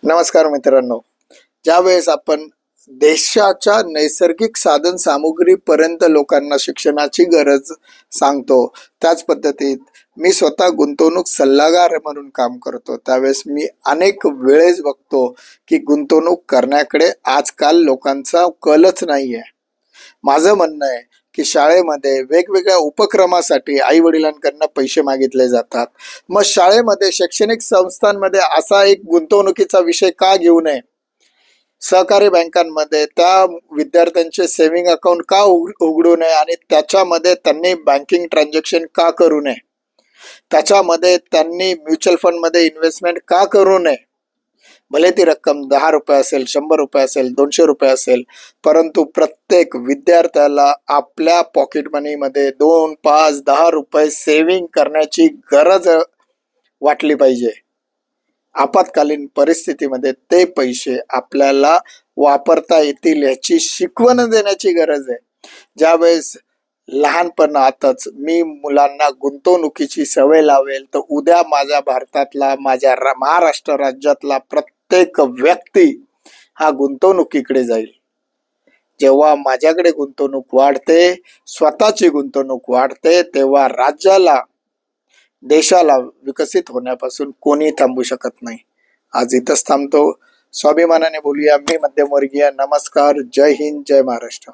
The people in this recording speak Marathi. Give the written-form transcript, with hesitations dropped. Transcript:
नमस्कार मित्रांनो. ज्यावेळेस आपण देशाच्या नैसर्गिक साधन सामुग्रीपर्यंत लोकांना शिक्षणाची गरज सांगतो, त्याच पद्धतीत मी स्वतः गुंतवणूक सल्लागार म्हणून काम करतो. त्यावेळेस मी अनेक वेळेस बघतो की गुंतवणूक करण्याकडे आजकाल लोकांचा कलच नाहीये. माझं म्हणणं आहे की शाळेमध्ये वेगवेगळ्या उपक्रमासाठी आई वडिलांकडनं पैसे मागितले जातात. मग शाळेमध्ये शैक्षणिक संस्थांमध्ये असा एक गुंतवणुकीचा विषय का घेऊ नये? सहकारी बँकांमध्ये त्या विद्यार्थ्यांचे सेव्हिंग अकाउंट का उघडू नये आणि त्याच्यामध्ये त्यांनी बँकिंग ट्रान्झॅक्शन का करू नये? त्याच्यामध्ये त्यांनी म्युच्युअल फंडमध्ये इन्व्हेस्टमेंट का करू नये? भले ती रक्कम 10 रुपये असेल, 100 रुपये असेल, 200 रुपये असेल, परंतु प्रत्येक विद्यार्थ्याला आपल्या पॉकेट मनीमध्ये 2, 5, 10 रुपये सेव्हिंग करण्याची गरज वाटली पाहिजे. आपत्कालीन परिस्थितीमध्ये ते पैसे आपल्याला वापरता येतील याची शिकवण देण्याची गरज आहे. ज्यावेळेस लहानपणातच मी मुलांना गुंतवणुकीची सवय लावेल तर उद्या माझ्या भारतातला, माझ्या महाराष्ट्र राज्यातला प्रत्येक व्यक्ती हा गुंतवणुकीकडे जाईल. जेव्हा माझ्याकडे गुंतवणूक वाढते, स्वतःची गुंतवणूक वाढते, तेव्हा राज्याला, देशाला विकसित होण्यापासून कोणी थांबू शकत नाही. आज इथंच थांबतो. स्वाभिमानाने बोलूया. मी मध्यमवर्गीय. नमस्कार. जय हिंद. जय महाराष्ट्र.